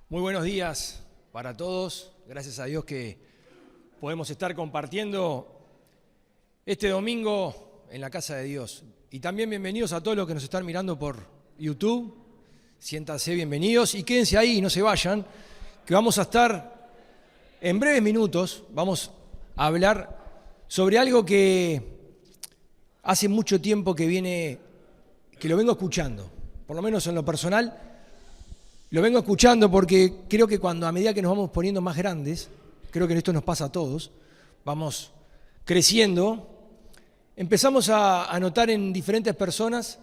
Muy buenos días para todos. Gracias a Dios que podemos estar compartiendo este domingo en la casa de Dios. Y también bienvenidos a todos los que nos están mirando por YouTube. Siéntanse bienvenidos y quédense ahí, no se vayan, que vamos a estar en breves minutos, vamos a hablar sobre algo que hace mucho tiempo que lo vengo escuchando, por lo menos en lo personal. Lo vengo escuchando porque creo que a medida que nos vamos poniendo más grandes, creo que esto nos pasa a todos, vamos creciendo, empezamos a notar en diferentes personas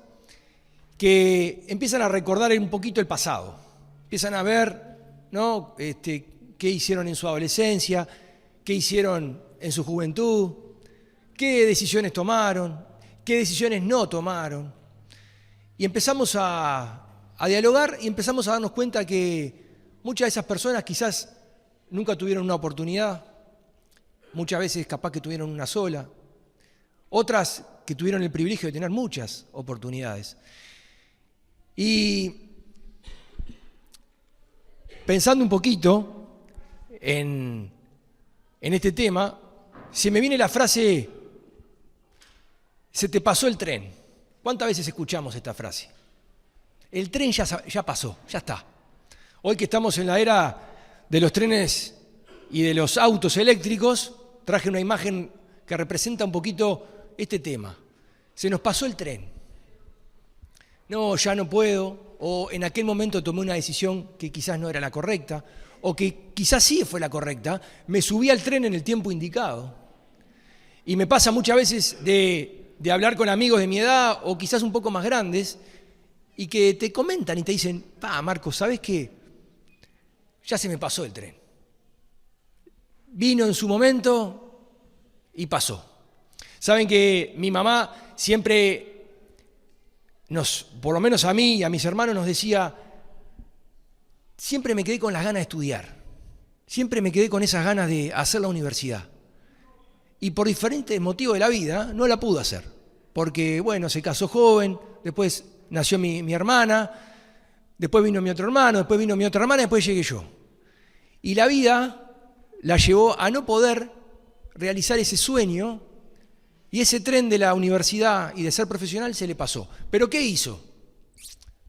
que empiezan a recordar un poquito el pasado, empiezan a ver, ¿no? Qué hicieron en su adolescencia, qué hicieron en su juventud, qué decisiones tomaron, qué decisiones no tomaron. Y empezamos a dialogar y empezamos a darnos cuenta que muchas de esas personas quizás nunca tuvieron una oportunidad, muchas veces capaz que tuvieron una sola, otras que tuvieron el privilegio de tener muchas oportunidades. Y pensando un poquito en este tema, se me viene la frase, se te pasó el tren. ¿Cuántas veces escuchamos esta frase? El tren ya pasó, ya está. Hoy que estamos en la era de los trenes y de los autos eléctricos, traje una imagen que representa un poquito este tema. Se nos pasó el tren. No, ya no puedo, o en aquel momento tomé una decisión que quizás no era la correcta, o que quizás sí fue la correcta, me subí al tren en el tiempo indicado. Y me pasa muchas veces de hablar con amigos de mi edad, o quizás un poco más grandes, y que te comentan y te dicen, Marcos, ¿sabés qué? Ya se me pasó el tren. Vino en su momento y pasó. Saben que mi mamá siempre por lo menos a mí y a mis hermanos nos decía, siempre me quedé con las ganas de estudiar, siempre me quedé con esas ganas de hacer la universidad. Y por diferentes motivos de la vida no la pudo hacer, porque bueno, se casó joven, después nació mi hermana, después vino mi otro hermano, después vino mi otra hermana, después llegué yo. Y la vida la llevó a no poder realizar ese sueño y ese tren de la universidad y de ser profesional se le pasó. ¿Pero qué hizo?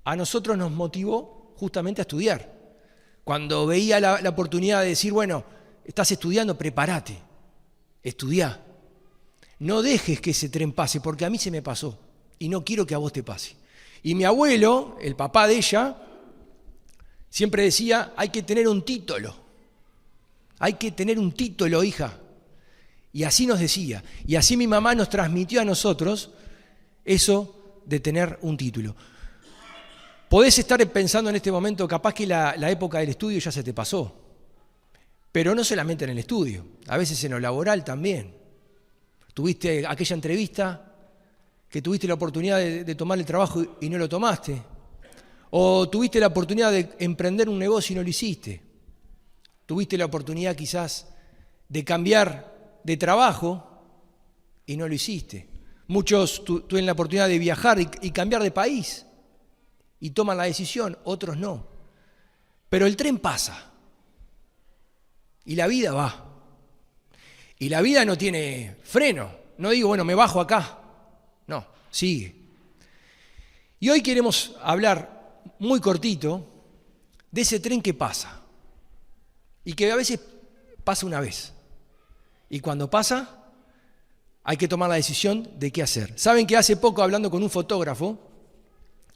A nosotros nos motivó justamente a estudiar. Cuando veía la oportunidad de decir, bueno, estás estudiando, prepárate, estudiá. No dejes que ese tren pase, porque a mí se me pasó y no quiero que a vos te pase. Y mi abuelo, el papá de ella, siempre decía, hay que tener un título. Hay que tener un título, hija. Y así nos decía. Y así mi mamá nos transmitió a nosotros eso de tener un título. Podés estar pensando en este momento, capaz que la época del estudio ya se te pasó. Pero no solamente en el estudio, a veces en lo laboral también. Tuviste aquella entrevista que tuviste la oportunidad de tomar el trabajo y no lo tomaste. O tuviste la oportunidad de emprender un negocio y no lo hiciste. Tuviste la oportunidad quizás de cambiar de trabajo y no lo hiciste. Muchos tuvieron la oportunidad de viajar y cambiar de país y toman la decisión, otros no. Pero el tren pasa y la vida va. Y la vida no tiene freno. No digo, bueno, me bajo acá. No, sigue. Y hoy queremos hablar muy cortito de ese tren que pasa y que a veces pasa una vez. Y cuando pasa, hay que tomar la decisión de qué hacer. Saben que hace poco, hablando con un fotógrafo,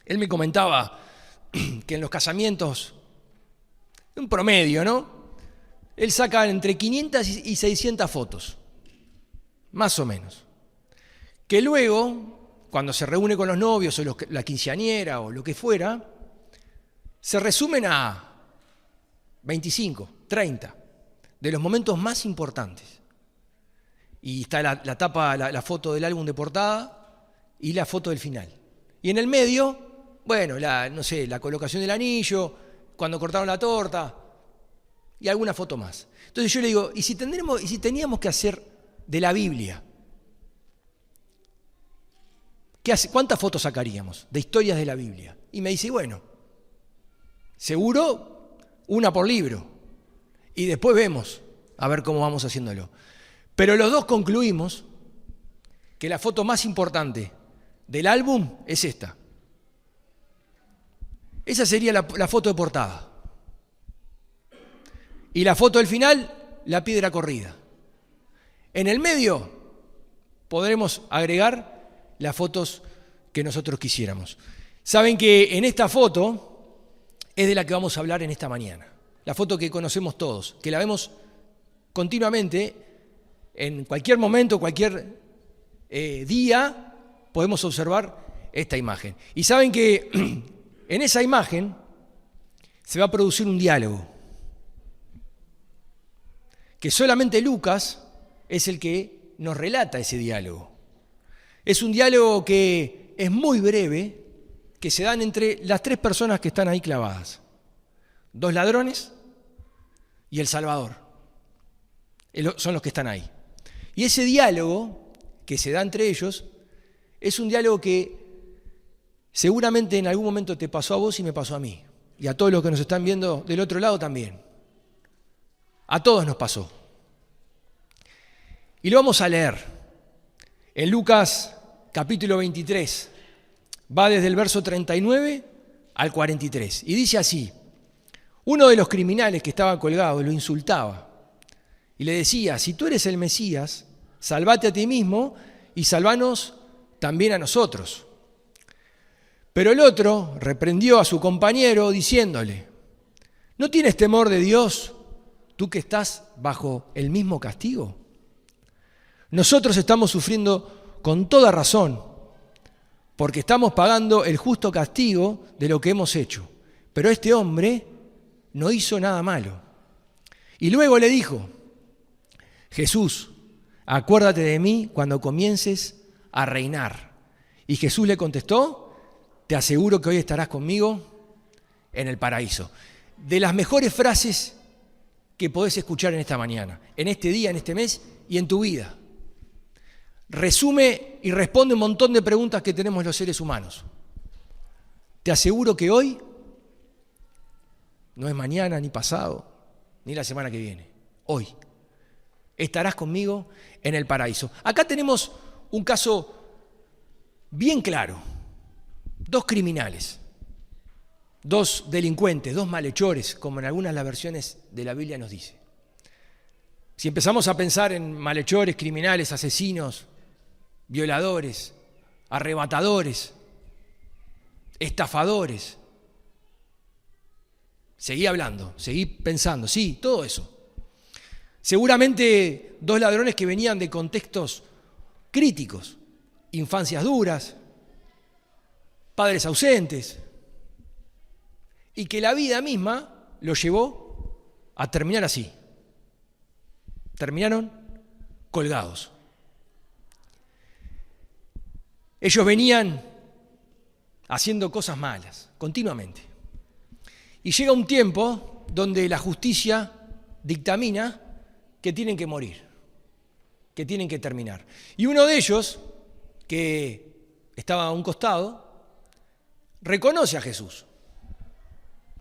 él me comentaba que en los casamientos, un promedio, ¿no? Él saca entre 500 y 600 fotos, más o menos. Que luego, cuando se reúne con los novios o la quinceañera o lo que fuera, se resumen a 25, 30, de los momentos más importantes. Y está la tapa, la foto del álbum de portada y la foto del final. Y en el medio, bueno, la colocación del anillo, cuando cortaron la torta y alguna foto más. Entonces yo le digo, ¿y si teníamos que hacer de la Biblia? ¿Cuántas fotos sacaríamos de historias de la Biblia? Y me dice, bueno, seguro una por libro, y después vemos a ver cómo vamos haciéndolo. Pero los dos concluimos que la foto más importante del álbum es esta. Esa sería la foto de portada. Y la foto del final, la piedra corrida. En el medio podremos agregar las fotos que nosotros quisiéramos. Saben que en esta foto es de la que vamos a hablar en esta mañana. La foto que conocemos todos, que la vemos continuamente, en cualquier momento, cualquier día, podemos observar esta imagen. Y saben que en esa imagen se va a producir un diálogo, que solamente Lucas es el que nos relata ese diálogo. Es un diálogo que es muy breve, que se dan entre las tres personas que están ahí clavadas. 2 ladrones y el Salvador. Son los que están ahí. Y ese diálogo que se da entre ellos es un diálogo que seguramente en algún momento te pasó a vos y me pasó a mí. Y a todos los que nos están viendo del otro lado también. A todos nos pasó. Y lo vamos a leer en Lucas capítulo 23. Va desde el verso 39 al 43. Y dice así: uno de los criminales que estaba colgado lo insultaba y le decía: si tú eres el Mesías, sálvate a ti mismo y sálvanos también a nosotros. Pero el otro reprendió a su compañero diciéndole: ¿no tienes temor de Dios, tú que estás bajo el mismo castigo? Nosotros estamos sufriendo con toda razón, porque estamos pagando el justo castigo de lo que hemos hecho. Pero este hombre no hizo nada malo. Y luego le dijo: Jesús, acuérdate de mí cuando comiences a reinar. Y Jesús le contestó: te aseguro que hoy estarás conmigo en el paraíso. De las mejores frases que podés escuchar en esta mañana, en este día, en este mes y en tu vida. Resume y responde un montón de preguntas que tenemos los seres humanos. Te aseguro que hoy no es mañana, ni pasado, ni la semana que viene. Hoy estarás conmigo en el paraíso. Acá tenemos un caso bien claro. 2 criminales, 2 delincuentes, 2 malhechores, como en algunas de las versiones de la Biblia nos dice. Si empezamos a pensar en malhechores, criminales, asesinos, violadores, arrebatadores, estafadores, seguí hablando, seguí pensando, sí, todo eso. Seguramente 2 ladrones que venían de contextos críticos, infancias duras, padres ausentes, y que la vida misma los llevó a terminar así. Terminaron colgados. Ellos venían haciendo cosas malas, continuamente. Y llega un tiempo donde la justicia dictamina que tienen que morir, que tienen que terminar. Y uno de ellos, que estaba a un costado, reconoce a Jesús.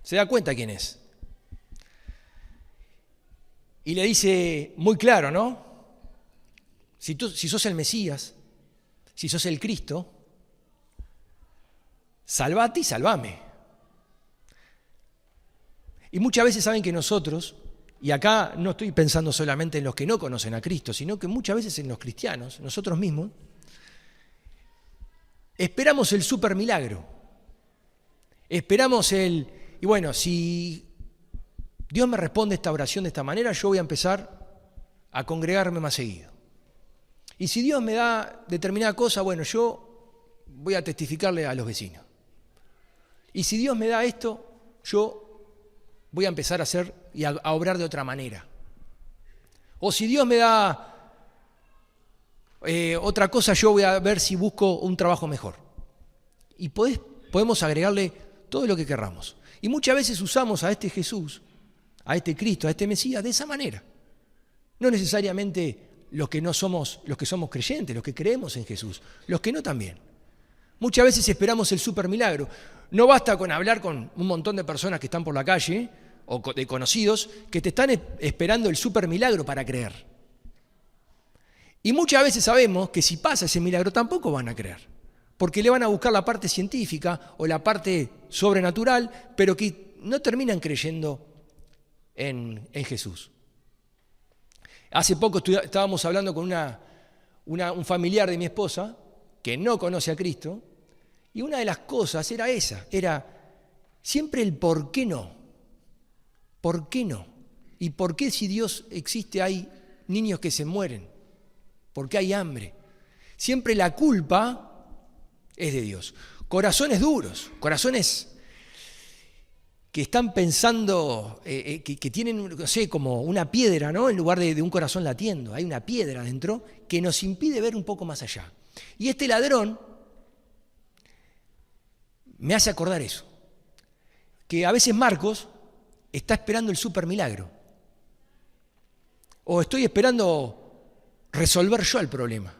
Se da cuenta quién es. Y le dice muy claro, ¿no? Si sos el Mesías, si sos el Cristo, salvate y salvame. Y muchas veces saben que nosotros, y acá no estoy pensando solamente en los que no conocen a Cristo, sino que muchas veces en los cristianos, nosotros mismos, esperamos el super milagro. Esperamos y bueno, si Dios me responde esta oración de esta manera, yo voy a empezar a congregarme más seguido. Y si Dios me da determinada cosa, bueno, yo voy a testificarle a los vecinos. Y si Dios me da esto, yo voy a empezar a hacer y a obrar de otra manera. O si Dios me da otra cosa, yo voy a ver si busco un trabajo mejor. Y podemos agregarle todo lo que querramos. Y muchas veces usamos a este Jesús, a este Cristo, a este Mesías, de esa manera. No necesariamente los que somos creyentes, los que creemos en Jesús, los que no también. Muchas veces esperamos el super milagro. No basta con hablar con un montón de personas que están por la calle o de conocidos que te están esperando el super milagro para creer. Y muchas veces sabemos que si pasa ese milagro tampoco van a creer, porque le van a buscar la parte científica o la parte sobrenatural, pero que no terminan creyendo en Jesús. Hace poco estábamos hablando con un familiar de mi esposa que no conoce a Cristo, y una de las cosas era esa, era siempre el por qué no. ¿Por qué no? ¿Y por qué si Dios existe hay niños que se mueren? ¿Por qué hay hambre? Siempre la culpa es de Dios. Corazones duros, corazones que están pensando, que tienen, no sé, como una piedra, ¿no? En lugar de un corazón latiendo. Hay una piedra dentro que nos impide ver un poco más allá. Y este ladrón me hace acordar eso. Que a veces Marcos está esperando el super milagro. O estoy esperando resolver yo el problema.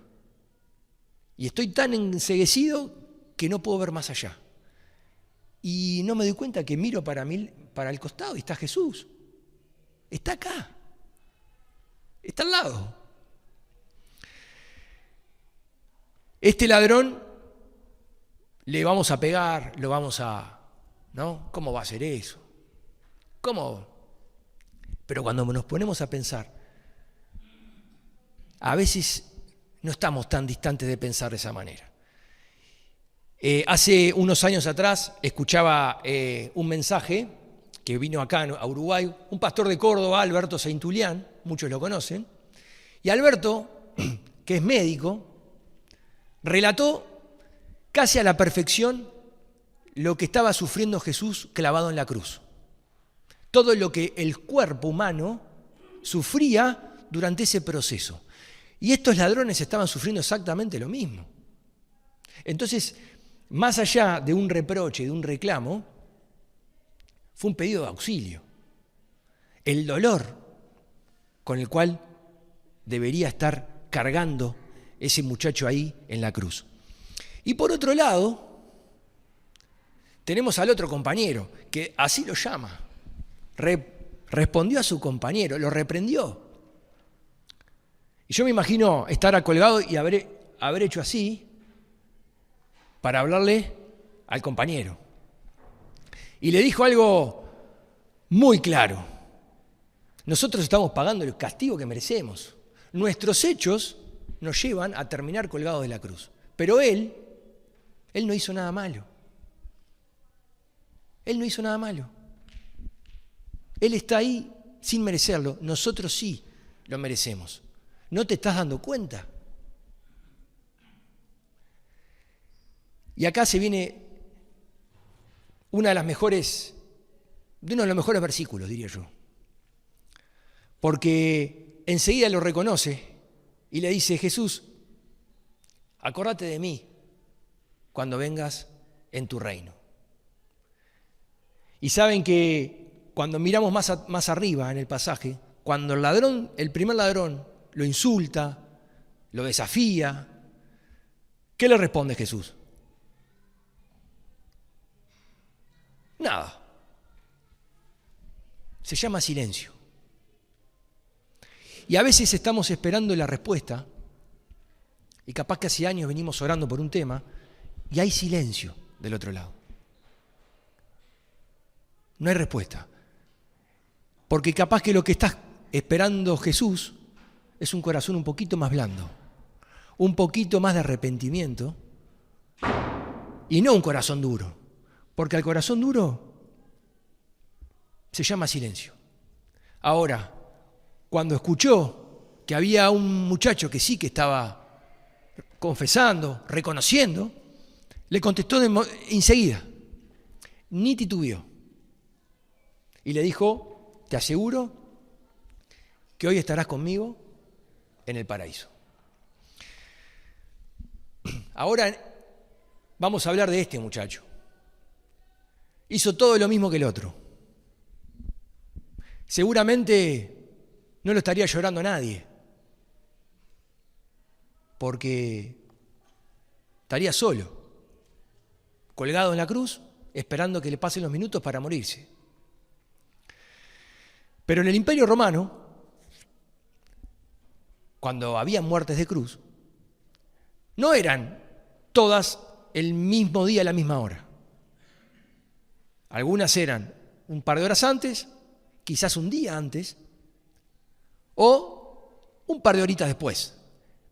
Y estoy tan enceguecido que no puedo ver más allá. Y no me doy cuenta que miro para el costado y está Jesús. Está acá. Está al lado. Este ladrón le vamos a pegar, lo vamos a... ¿no? ¿Cómo va a hacer eso? ¿Cómo? Pero cuando nos ponemos a pensar, a veces no estamos tan distantes de pensar de esa manera. Hace unos años atrás escuchaba un mensaje que vino acá a Uruguay, un pastor de Córdoba, Alberto Saintulián, muchos lo conocen, y Alberto, que es médico, relató casi a la perfección lo que estaba sufriendo Jesús clavado en la cruz. Todo lo que el cuerpo humano sufría durante ese proceso. Y estos ladrones estaban sufriendo exactamente lo mismo. Entonces, más allá de un reproche, de un reclamo, fue un pedido de auxilio. El dolor con el cual debería estar cargando ese muchacho ahí en la cruz. Y por otro lado, tenemos al otro compañero, que así lo llama. Respondió a su compañero, lo reprendió. Y yo me imagino estar colgado y haber hecho así para hablarle al compañero. Y le dijo algo muy claro. Nosotros estamos pagando el castigo que merecemos. Nuestros hechos nos llevan a terminar colgados de la cruz. Pero él no hizo nada malo. Él no hizo nada malo. Él está ahí sin merecerlo. Nosotros sí lo merecemos. ¿No te estás dando cuenta? Y acá se viene uno de los mejores versículos, diría yo. Porque enseguida lo reconoce y le dice, Jesús, acordate de mí cuando vengas en tu reino. Y saben que cuando miramos más arriba en el pasaje, cuando el primer ladrón, lo insulta, lo desafía, ¿qué le responde Jesús? Nada. Se llama silencio. Y a veces estamos esperando la respuesta, y capaz que hace años venimos orando por un tema, y hay silencio del otro lado. No hay respuesta. Porque capaz que lo que está esperando Jesús es un corazón un poquito más blando, un poquito más de arrepentimiento, y no un corazón duro. Porque al corazón duro se llama silencio. Ahora, cuando escuchó que había un muchacho que sí que estaba confesando, reconociendo, le contestó enseguida, ni titubeó. Y le dijo, te aseguro que hoy estarás conmigo en el paraíso. Ahora vamos a hablar de este muchacho. Hizo todo lo mismo que el otro. Seguramente no lo estaría llorando nadie, porque estaría solo, colgado en la cruz, esperando que le pasen los minutos para morirse. Pero en el Imperio Romano, cuando había muertes de cruz, no eran todas el mismo día a la misma hora. Algunas eran un par de horas antes, quizás un día antes, o un par de horitas después,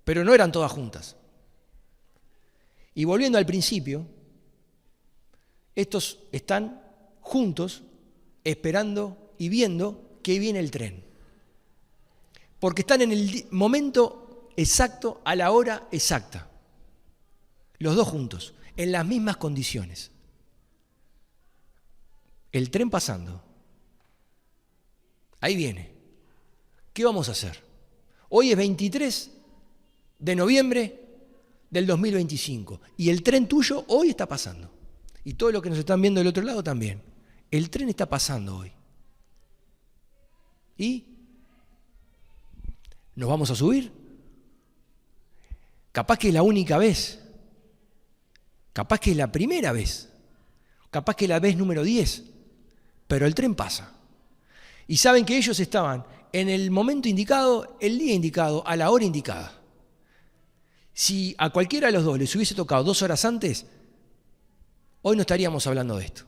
pero no eran todas juntas. Y volviendo al principio, estos están juntos esperando y viendo que viene el tren. Porque están en el momento exacto, a la hora exacta. Los dos juntos, en las mismas condiciones. El tren pasando. Ahí viene. ¿Qué vamos a hacer? Hoy es 23 de noviembre del 2025 y el tren tuyo hoy está pasando. Y todos los que nos están viendo del otro lado también. El tren está pasando hoy. ¿Y nos vamos a subir? Capaz que es la única vez. Capaz que es la primera vez. Capaz que es la vez número 10. Pero el tren pasa. Y saben que ellos estaban en el momento indicado, el día indicado, a la hora indicada. Si a cualquiera de los dos les hubiese tocado 2 horas antes, hoy no estaríamos hablando de esto.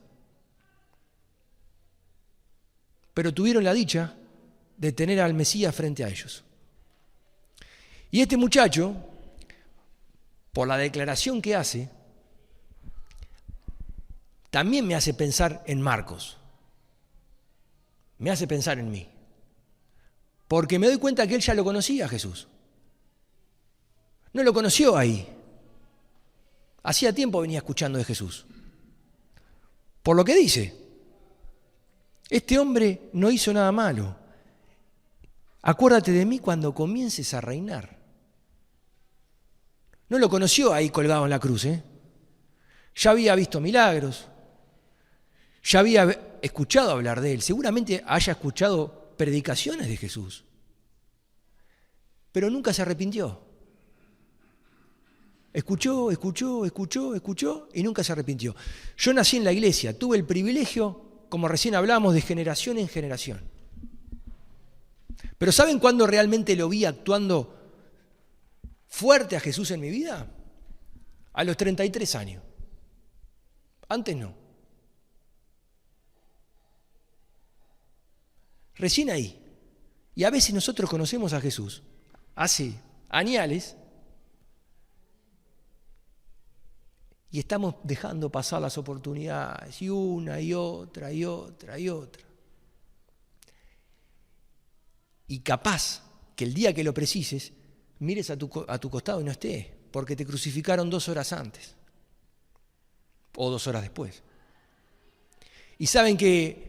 Pero tuvieron la dicha de tener al Mesías frente a ellos. Y este muchacho, por la declaración que hace, también me hace pensar en Marcos. Me hace pensar en mí. Porque me doy cuenta que él ya lo conocía a Jesús. No lo conoció ahí. Hacía tiempo venía escuchando de Jesús. Por lo que dice, este hombre no hizo nada malo. Acuérdate de mí cuando comiences a reinar. No lo conoció ahí colgado en la cruz, ¿eh? Ya había visto milagros. Ya había escuchado hablar de él. Seguramente haya escuchado predicaciones de Jesús. Pero nunca se arrepintió. Escuchó y nunca se arrepintió. Yo nací en la iglesia, tuve el privilegio, como recién hablamos, de generación en generación. Pero ¿saben cuándo realmente lo vi actuando fuerte a Jesús en mi vida? A los 33 años. Antes no. Recién ahí. Y a veces nosotros conocemos a Jesús hace añales y estamos dejando pasar las oportunidades y una y otra y otra y otra. Y capaz que el día que lo precises, mires a tu costado y no esté, porque te crucificaron 2 horas antes o 2 horas después. Y saben que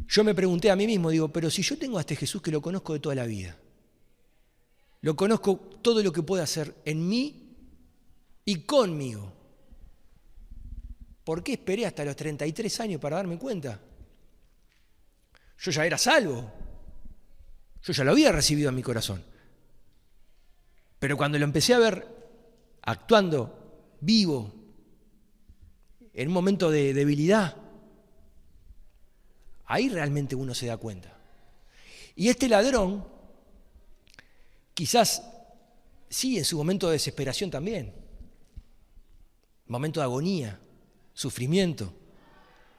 yo me pregunté a mí mismo, digo, pero si yo tengo a este Jesús que lo conozco de toda la vida, lo conozco todo lo que puede hacer en mí y conmigo, ¿por qué esperé hasta los 33 años para darme cuenta? Yo ya era salvo. Yo ya lo había recibido en mi corazón. Pero cuando lo empecé a ver actuando vivo, en un momento de debilidad, ahí realmente uno se da cuenta. Y este ladrón, quizás sí, en su momento de desesperación también, momento de agonía, sufrimiento,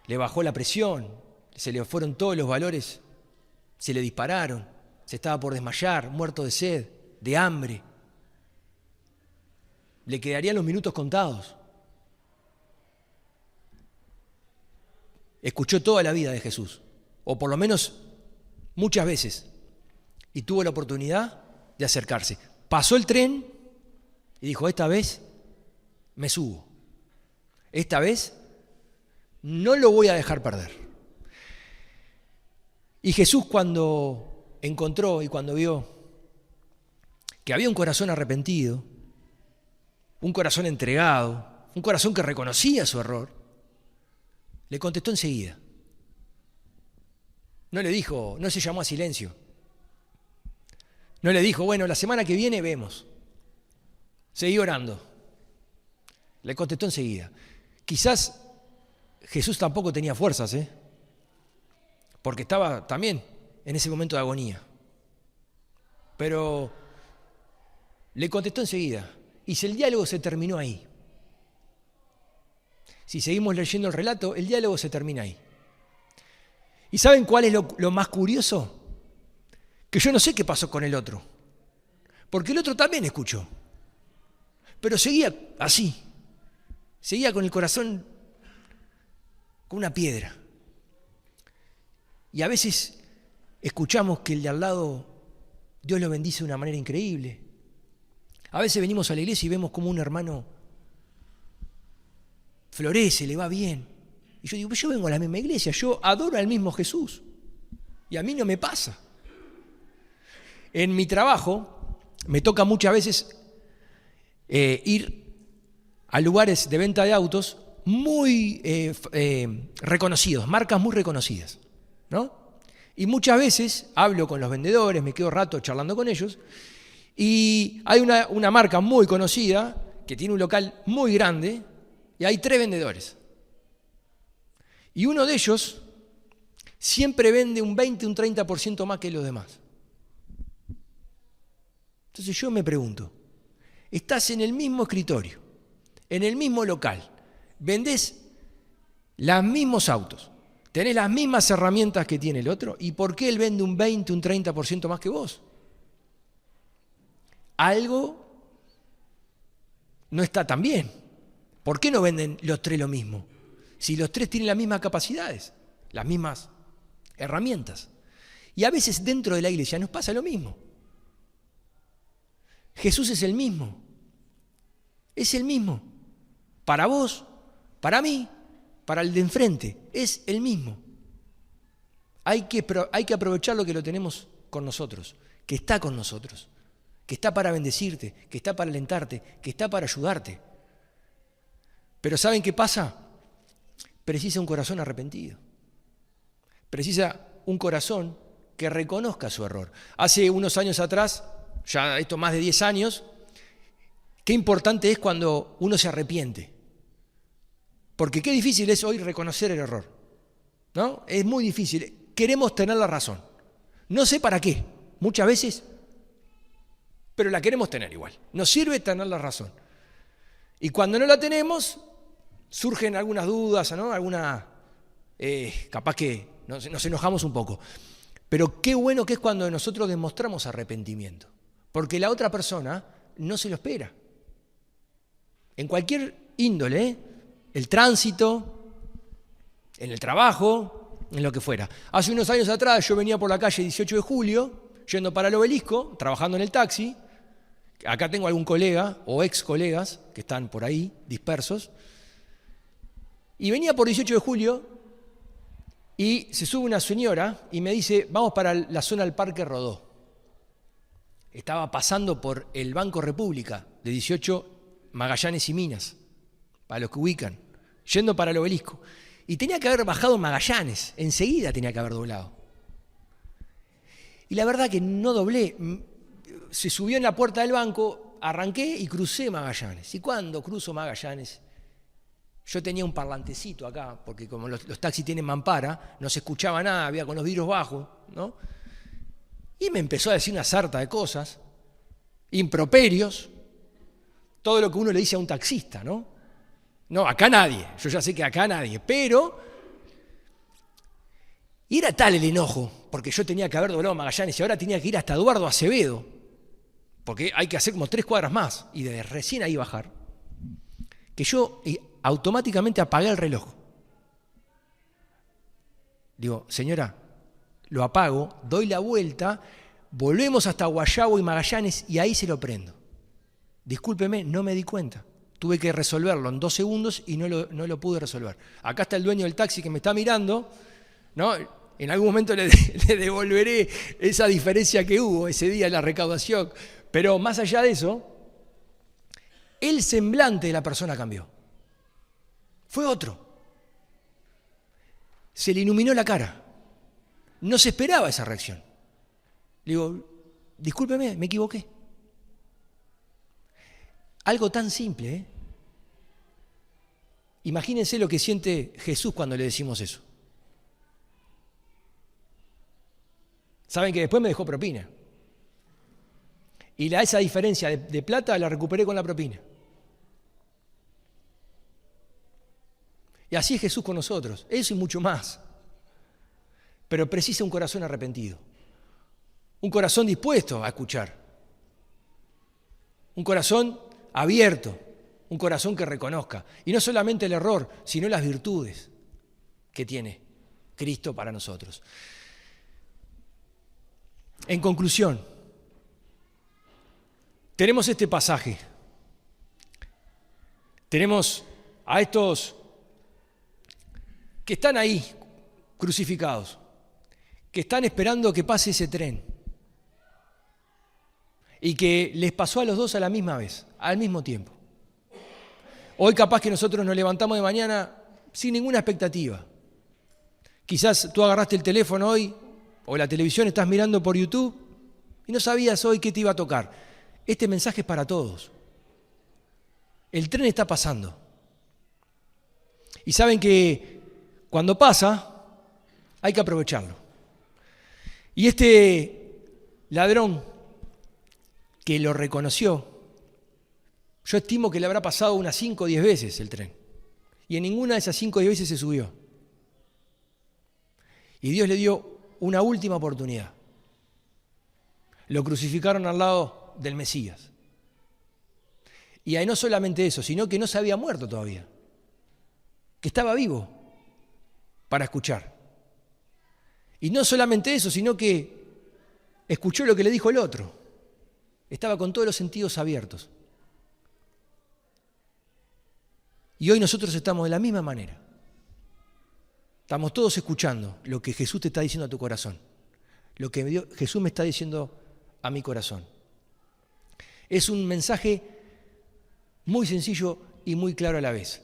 le bajó la presión, se le fueron todos los valores, se le dispararon. Se estaba por desmayar, muerto de sed, de hambre. Le quedarían los minutos contados. Escuchó toda la vida de Jesús, o por lo menos muchas veces, y tuvo la oportunidad de acercarse. Pasó el tren y dijo, esta vez me subo. Esta vez no lo voy a dejar perder. Y Jesús cuando encontró y cuando vio que había un corazón arrepentido, un corazón entregado, un corazón que reconocía su error, le contestó enseguida. No le dijo, no se llamó a silencio. No le dijo, bueno, la semana que viene vemos. Seguí orando. Le contestó enseguida. Quizás Jesús tampoco tenía fuerzas, porque estaba también en ese momento de agonía. Pero le contestó enseguida. Y si el diálogo se terminó ahí. Si seguimos leyendo el relato, el diálogo se termina ahí. ¿Y saben cuál es lo más curioso? Que yo no sé qué pasó con el otro. Porque el otro también escuchó. Pero seguía así. Seguía con el corazón con una piedra. Y a veces escuchamos que el de al lado Dios lo bendice de una manera increíble. A veces venimos a la iglesia y vemos como un hermano florece, le va bien. Y yo digo, pues yo vengo a la misma iglesia, yo adoro al mismo Jesús. Y a mí no me pasa. En mi trabajo me toca muchas veces ir a lugares de venta de autos muy reconocidos, marcas muy reconocidas, ¿no? Y muchas veces hablo con los vendedores, me quedo rato charlando con ellos, y hay una marca muy conocida que tiene un local muy grande y hay 3 vendedores. Y uno de ellos siempre vende un 20, un 30% más que los demás. Entonces yo me pregunto, estás en el mismo escritorio, en el mismo local, vendés los mismos autos, tenés las mismas herramientas que tiene el otro, ¿y por qué él vende un 20, un 30% más que vos? Algo no está tan bien. ¿Por qué no venden los 3 lo mismo? Si los 3 tienen las mismas capacidades, las mismas herramientas. Y a veces dentro de la iglesia nos pasa lo mismo. Jesús es el mismo. Es el mismo. Para vos, para mí, para el de enfrente. Es el mismo. Hay que aprovechar lo que lo tenemos con nosotros, que está con nosotros, que está para bendecirte, que está para alentarte, que está para ayudarte. Pero ¿saben qué pasa? Precisa un corazón arrepentido. Precisa un corazón que reconozca su error. Hace unos años atrás, ya esto más de 10 años, qué importante es cuando uno se arrepiente. Porque qué difícil es hoy reconocer el error, ¿no? Es muy difícil. Queremos tener la razón. No sé para qué, muchas veces, pero la queremos tener igual. Nos sirve tener la razón. Y cuando no la tenemos, surgen algunas dudas, ¿no? Capaz que nos enojamos un poco. Pero qué bueno que es cuando nosotros demostramos arrepentimiento. Porque la otra persona no se lo espera. En cualquier índole, el tránsito, en el trabajo, en lo que fuera. Hace unos años atrás yo venía por la calle 18 de julio, yendo para el Obelisco, trabajando en el taxi. Acá tengo algún colega o ex colegas que están por ahí dispersos. Y venía por 18 de julio y se sube una señora y me dice, vamos para la zona del Parque Rodó. Estaba pasando por el Banco República de 18 Magallanes y Minas, para los que ubican, yendo para el Obelisco. Y tenía que haber bajado Magallanes, enseguida tenía que haber doblado. Y la verdad que no doblé. Se subió en la puerta del banco, arranqué y crucé Magallanes. Y cuando cruzo Magallanes, yo tenía un parlantecito acá, porque como los taxis tienen mampara, no se escuchaba nada, había con los vidrios bajos, ¿no? Y me empezó a decir una sarta de cosas, improperios, todo lo que uno le dice a un taxista, ¿no? No, acá nadie, yo ya sé que acá nadie, pero... Y era tal el enojo, porque yo tenía que haber doblado Magallanes y ahora tenía que ir hasta Eduardo Acevedo, porque hay que hacer como 3 cuadras más, y desde recién ahí bajar, que yo automáticamente apagué el reloj. Digo, señora, lo apago, doy la vuelta, volvemos hasta Guayabo y Magallanes y ahí se lo prendo. Discúlpeme, no me di cuenta. Tuve que resolverlo en 2 segundos y no lo pude resolver. Acá está el dueño del taxi que me está mirando, ¿no? En algún momento le devolveré esa diferencia que hubo ese día en la recaudación. Pero más allá de eso, el semblante de la persona cambió. Fue otro. Se le iluminó la cara. No se esperaba esa reacción. Le digo, discúlpeme, me equivoqué. Algo tan simple, ¿eh? Imagínense lo que siente Jesús cuando le decimos eso. Saben que después me dejó propina. Y esa diferencia de plata la recuperé con la propina. Y así es Jesús con nosotros, eso y mucho más. Pero precisa un corazón arrepentido, un corazón dispuesto a escuchar, un corazón abierto, un corazón que reconozca. Y no solamente el error, sino las virtudes que tiene Cristo para nosotros. En conclusión, tenemos este pasaje. Tenemos a estos que están ahí crucificados, que están esperando que pase ese tren y que les pasó a los dos a la misma vez, al mismo tiempo. Hoy capaz que nosotros nos levantamos de mañana sin ninguna expectativa. Quizás tú agarraste el teléfono hoy o la televisión, estás mirando por YouTube y no sabías hoy qué te iba a tocar. Este mensaje es para todos. El tren está pasando. Y saben que cuando pasa, hay que aprovecharlo. Y este ladrón que lo reconoció, yo estimo que le habrá pasado unas 5 o 10 veces el tren. Y en ninguna de esas 5 o 10 veces se subió. Y Dios le dio una última oportunidad. Lo crucificaron al lado del Mesías. Y ahí no solamente eso, sino que no se había muerto todavía. Que estaba vivo para escuchar. Y no solamente eso, sino que escuchó lo que le dijo el otro. Estaba con todos los sentidos abiertos. Y hoy nosotros estamos de la misma manera. Estamos todos escuchando lo que Jesús te está diciendo a tu corazón. Lo que Jesús me está diciendo a mi corazón. Es un mensaje muy sencillo y muy claro a la vez.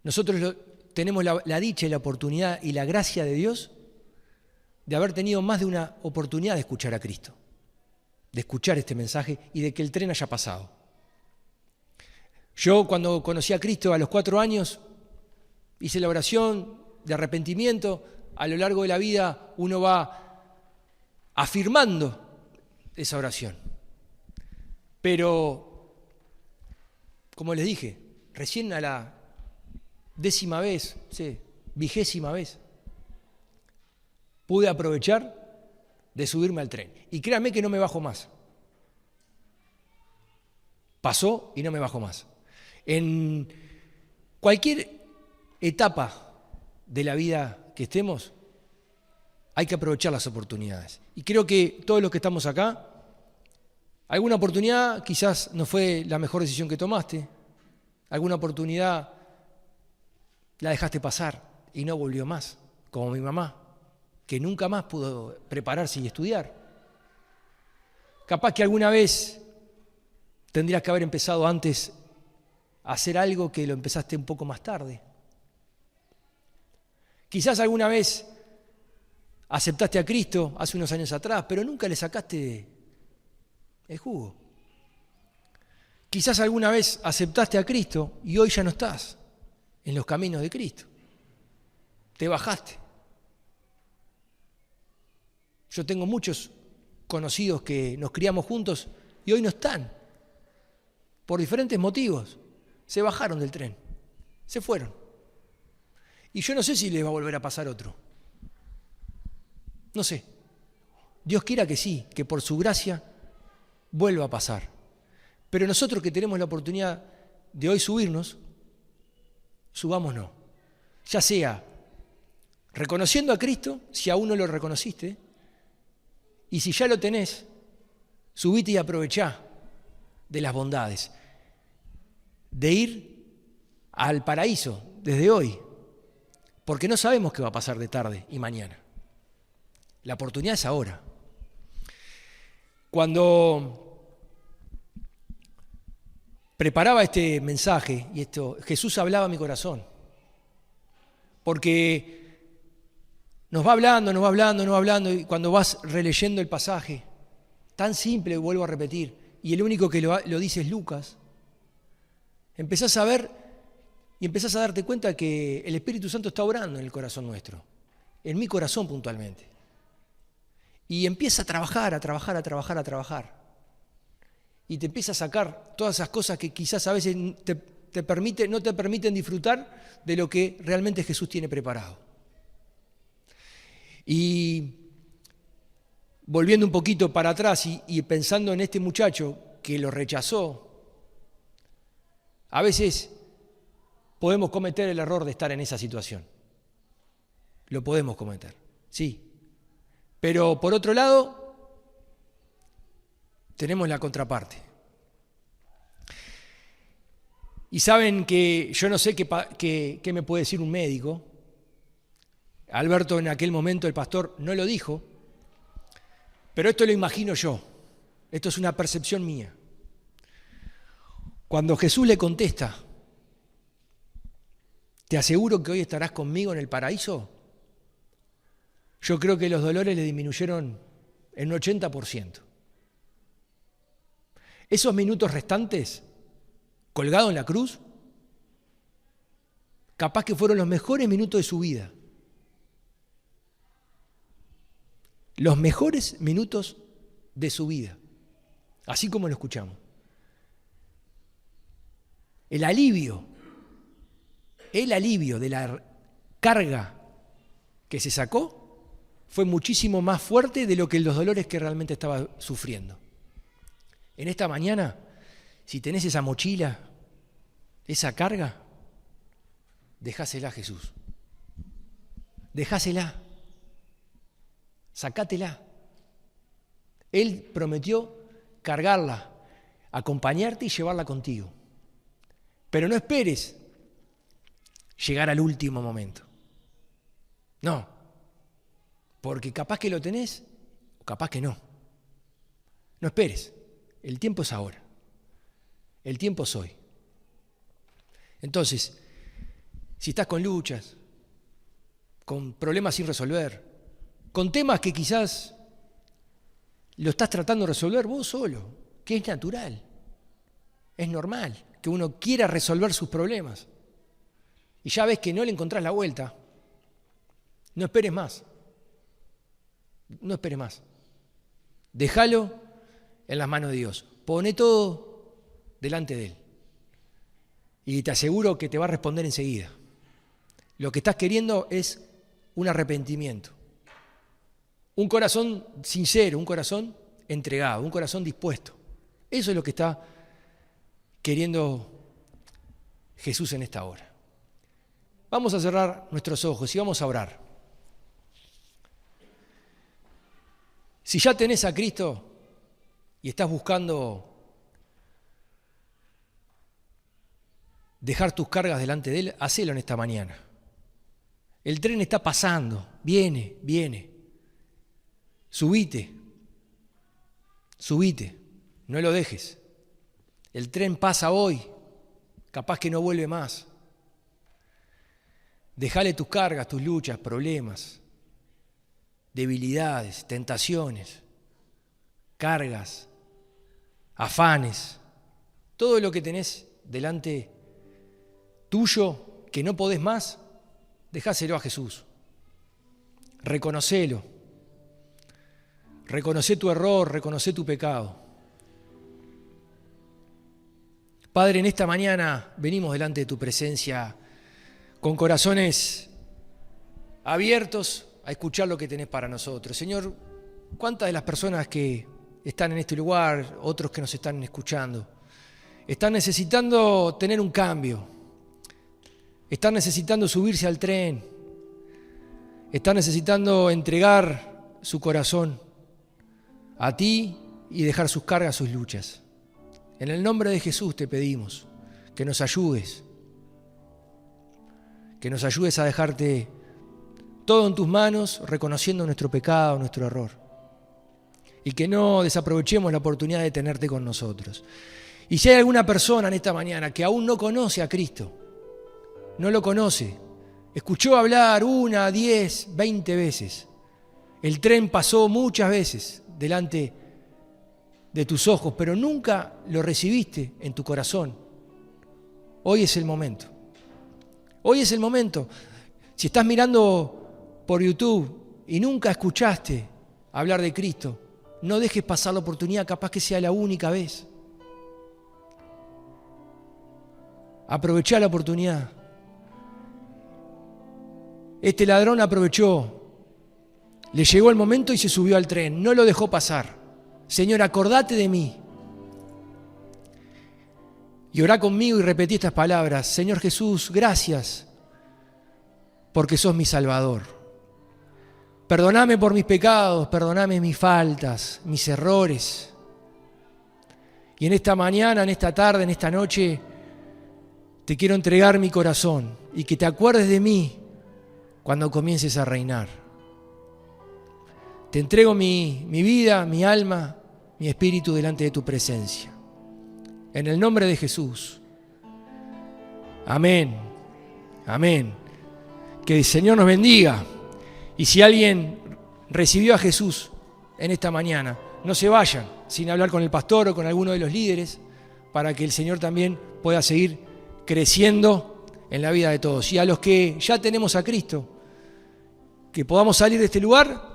Nosotros tenemos la dicha y la oportunidad y la gracia de Dios de haber tenido más de una oportunidad de escuchar a Cristo, de escuchar este mensaje y de que el tren haya pasado. Yo cuando conocí a Cristo a los 4 años, hice la oración de arrepentimiento. A lo largo de la vida uno va afirmando esa oración. Pero, como les dije, recién a la 10ª vez, 20ª vez, pude aprovechar de subirme al tren. Y créanme que no me bajo más. Pasó y no me bajo más. En cualquier etapa de la vida que estemos, hay que aprovechar las oportunidades. Y creo que todos los que estamos acá, alguna oportunidad quizás no fue la mejor decisión que tomaste, alguna oportunidad la dejaste pasar y no volvió más, como mi mamá, que nunca más pudo prepararse y estudiar. Capaz que alguna vez tendrías que haber empezado antes a hacer algo que lo empezaste un poco más tarde. Quizás alguna vez aceptaste a Cristo hace unos años atrás, pero nunca le sacaste el jugo. Quizás alguna vez aceptaste a Cristo y hoy ya no estás en los caminos de Cristo. Te bajaste. Yo tengo muchos conocidos que nos criamos juntos y hoy no están. Por diferentes motivos. Se bajaron del tren. Se fueron. Y yo no sé si les va a volver a pasar otro. No sé. Dios quiera que sí, que por su gracia vuelva a pasar. Pero nosotros que tenemos la oportunidad de hoy subirnos, subámonos. Ya sea reconociendo a Cristo, si aún no lo reconociste, y si ya lo tenés, subite y aprovechá de las bondades, de ir al paraíso desde hoy, porque no sabemos qué va a pasar de tarde y mañana. La oportunidad es ahora. Cuando preparaba este mensaje, y esto, Jesús hablaba a mi corazón, porque nos va hablando, y cuando vas releyendo el pasaje, tan simple, vuelvo a repetir, y el único que lo dice es Lucas, empezás a ver y empezás a darte cuenta que el Espíritu Santo está obrando en el corazón nuestro, en mi corazón puntualmente. y empieza a trabajar, a trabajar, a trabajar, a trabajar. Y te empieza a sacar todas esas cosas que quizás a veces no te permiten disfrutar de lo que realmente Jesús tiene preparado. Y volviendo un poquito para atrás y pensando en este muchacho que lo rechazó, a veces podemos cometer el error de estar en esa situación. Lo podemos cometer, sí. Pero por otro lado, tenemos la contraparte. Y saben que yo no sé qué me puede decir un médico. Alberto en aquel momento, el pastor, no lo dijo, pero esto lo imagino yo. Esto es una percepción mía. Cuando Jesús le contesta, ¿te aseguro que hoy estarás conmigo en el paraíso? Yo creo que los dolores le disminuyeron en un 80%. Esos minutos restantes, colgado en la cruz, capaz que fueron los mejores minutos de su vida. Los mejores minutos de su vida, así como lo escuchamos. El alivio de la carga que se sacó fue muchísimo más fuerte de lo que los dolores que realmente estaba sufriendo. En esta mañana, si tenés esa mochila, esa carga, dejásela a Jesús. Dejásela. Sacátela. Él prometió cargarla, acompañarte y llevarla contigo. Pero no esperes llegar al último momento. No, porque capaz que lo tenés o capaz que no. No esperes, el tiempo es ahora. El tiempo es hoy. Entonces, si estás con luchas, con problemas sin resolver, con temas que quizás lo estás tratando de resolver vos solo, que es natural, es normal que uno quiera resolver sus problemas y ya ves que no le encontrás la vuelta, no esperes más, no esperes más. Déjalo en las manos de Dios, poné todo delante de Él y te aseguro que te va a responder enseguida. Lo que estás queriendo es un arrepentimiento. Un corazón sincero, un corazón entregado, un corazón dispuesto. Eso es lo que está queriendo Jesús en esta hora. Vamos a cerrar nuestros ojos y vamos a orar. Si ya tenés a Cristo y estás buscando dejar tus cargas delante de Él, hacelo en esta mañana. El tren está pasando, viene. Subite, no lo dejes. El tren pasa hoy, capaz que no vuelve más. Dejale tus cargas, tus luchas, problemas, debilidades, tentaciones, cargas, afanes, todo lo que tenés delante tuyo que no podés más, dejáselo a Jesús. Reconocelo. Reconoce tu error, reconoce tu pecado. Padre, en esta mañana venimos delante de tu presencia con corazones abiertos a escuchar lo que tenés para nosotros. Señor, ¿cuántas de las personas que están en este lugar, otros que nos están escuchando, están necesitando tener un cambio? Están necesitando subirse al tren. Están necesitando entregar su corazón a ti y dejar sus cargas, sus luchas. En el nombre de Jesús te pedimos que nos ayudes a dejarte todo en tus manos, reconociendo nuestro pecado, nuestro error, y que no desaprovechemos la oportunidad de tenerte con nosotros. Y si hay alguna persona en esta mañana que aún no conoce a Cristo, no lo conoce, escuchó hablar 1, 10, 20 veces, el tren pasó muchas veces delante de tus ojos, pero nunca lo recibiste en tu corazón. Hoy es el momento. Hoy es el momento. Si estás mirando por YouTube y nunca escuchaste hablar de Cristo. No dejes pasar la oportunidad, capaz que sea la única vez. Aprovechá la oportunidad. Este ladrón aprovechó. Le llegó el momento y se subió al tren. No lo dejó pasar. Señor, acordate de mí. Y orá conmigo y repetí estas palabras. Señor Jesús, gracias porque sos mi Salvador. Perdoname por mis pecados, perdoname mis faltas, mis errores. Y en esta mañana, en esta tarde, en esta noche, te quiero entregar mi corazón y que te acuerdes de mí cuando comiences a reinar. Te entrego mi vida, mi alma, mi espíritu delante de tu presencia. En el nombre de Jesús. Amén. Amén. Que el Señor nos bendiga. Y si alguien recibió a Jesús en esta mañana, no se vayan sin hablar con el pastor o con alguno de los líderes para que el Señor también pueda seguir creciendo en la vida de todos. Y a los que ya tenemos a Cristo, que podamos salir de este lugar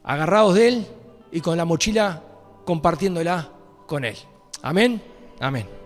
agarrados de Él y con la mochila compartiéndola con Él. Amén. Amén.